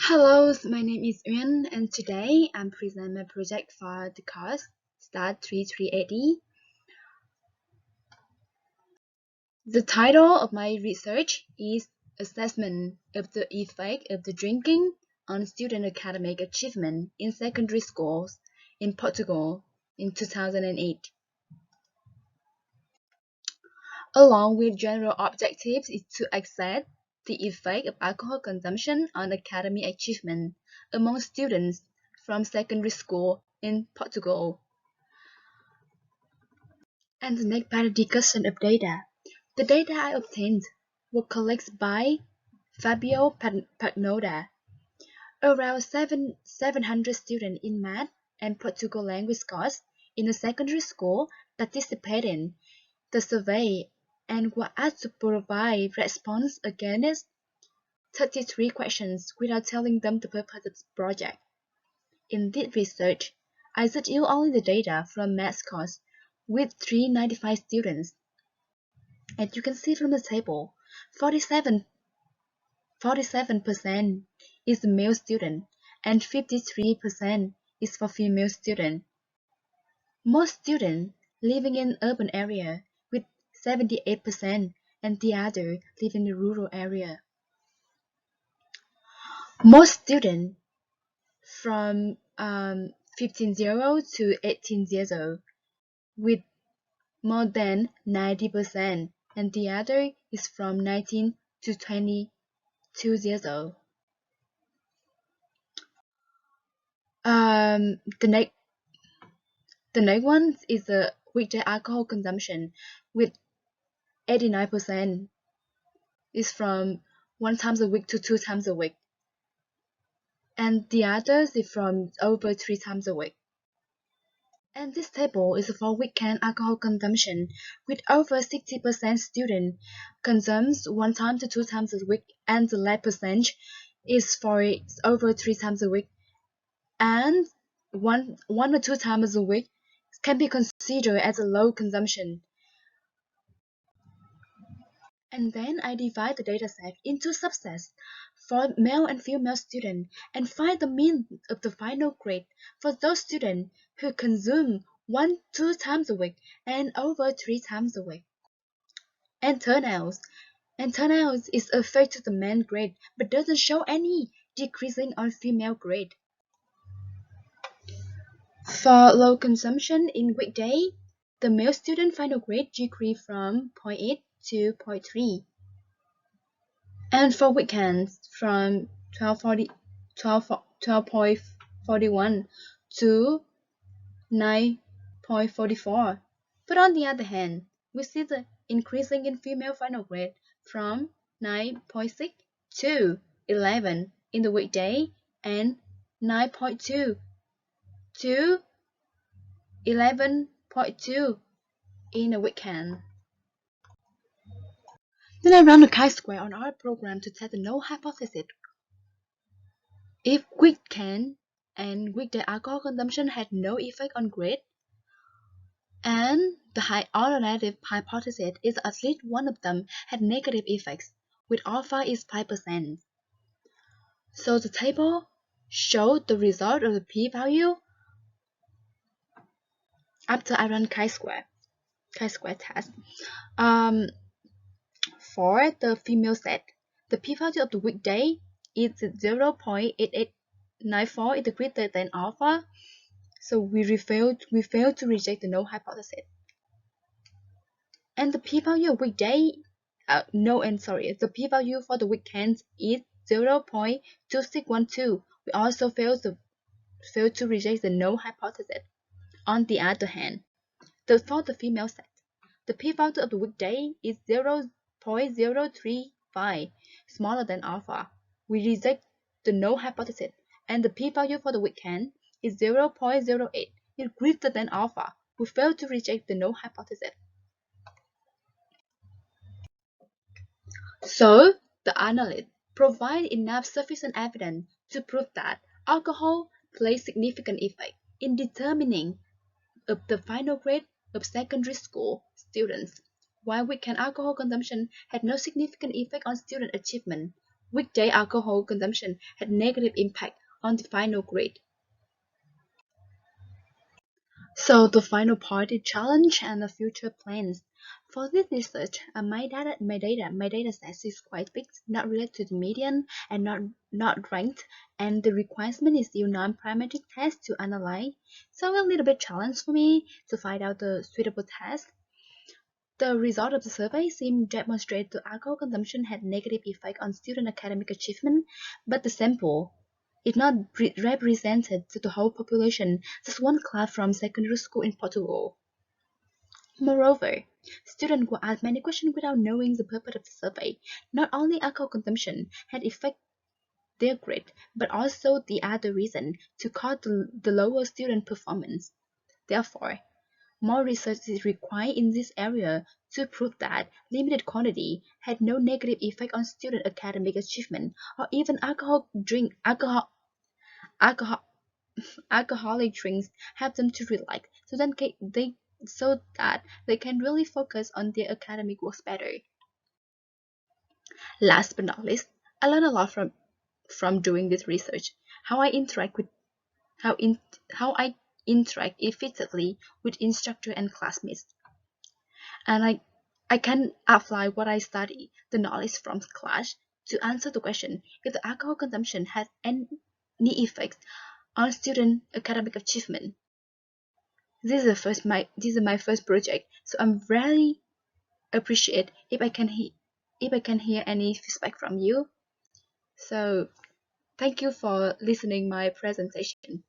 Hello, my name is Uyên, and today I'm presenting my project for the course STAT3380. The title of my research is Assessment of the Effect of the Drinking on Student Academic Achievement in Secondary Schools in Portugal in 2008. Along with general objectives is to assess the effect of alcohol consumption on academic achievement among students from secondary school in Portugal. And the next part of discussion of data. The data I obtained were collected by Fabio Pagnotta. Around 700 students in math and Portugal language course in a secondary school participated in the survey and were asked to provide response against 33 questions without telling them the purpose of the project. In this research, I used only the data from math course with 395 students. As you can see from the table, 47% is the male student and 53% is for female student. Most students living in urban area with 78% and the other live in the rural area. Most students from 15 to 18 years old with more than 90%, and the other is from 19 to 22 years old. The next one is the weekday alcohol consumption with 89% is from 1 time a week to 2 times a week, and the others is from over 3 times a week. And this table is for weekend alcohol consumption, with over 60% student consumes 1 time to 2 times a week, and the last percentage is for over 3 times a week, and one or 2 times a week can be considered as a low consumption. And then I divide the dataset into subsets for male and female students and find the mean of the final grade for those students who consume 1-2 times a week and over 3 times a week. And turnouts is affected to the male grade but doesn't show any decreasing on female grade. For low consumption in weekday, the male student final grade decreased from 0.8 to 0.3. And for weekends, from 12.41 to 9.44. But on the other hand, we see the increasing in female final grade from 9.6 to 11 in the weekday and 9.2 to 11.2 in the weekend. Then I run a chi-square on our program to test the null hypothesis. If weekend and weekday alcohol consumption had no effect on grade, and the alternative hypothesis is at least one of them had negative effects, with alpha is 5%. So the table showed the result of the p-value after I run chi-square test. For the female set, the p-value of the weekday is 0.8894 is greater than alpha, so we failed to reject the null hypothesis. And the p-value of weekday, the p-value for the weekends is 0.2612. We also failed to reject the null hypothesis. On the other hand, for the female set, the p-value of the weekday is 0.035, smaller than alpha. We reject the null hypothesis, and the p-value for the weekend is 0.08, is greater than alpha. We fail to reject the null hypothesis. So, the analyst provide enough sufficient evidence to prove that alcohol plays significant effect in determining the final grade of secondary school students, while weekend alcohol consumption had no significant effect on student achievement. weekday alcohol consumption had negative impact on the final grade. So the final part is challenge and the future plans. For this research, my data set is quite big, not related to the median and not ranked, and the requirement is still non-parametric test to analyze. So a little bit challenge for me to find out the suitable test. The result of the survey seemed to demonstrate the alcohol consumption had negative effect on student academic achievement, but the sample is not represented to the whole population, just one class from secondary school in Portugal. Moreover, students were asked many questions without knowing the purpose of the survey. Not only alcohol consumption had affected their grade, but also the other reason to cause the lower student performance. Therefore, more research is required in this area to prove that limited quantity had no negative effect on student academic achievement, or even alcohol, alcoholic drinks help them to relax, so that they can really focus on their academic works better. Last but not least, I learned a lot from doing this research. How I interact with how in how I interact effectively with instructor and classmates, and I can apply what I study, the knowledge from class, to answer the question if the alcohol consumption has any effect on student academic achievement. This is my first project, so I'm really appreciate if I can hear any feedback from you. So thank you for listening my presentation.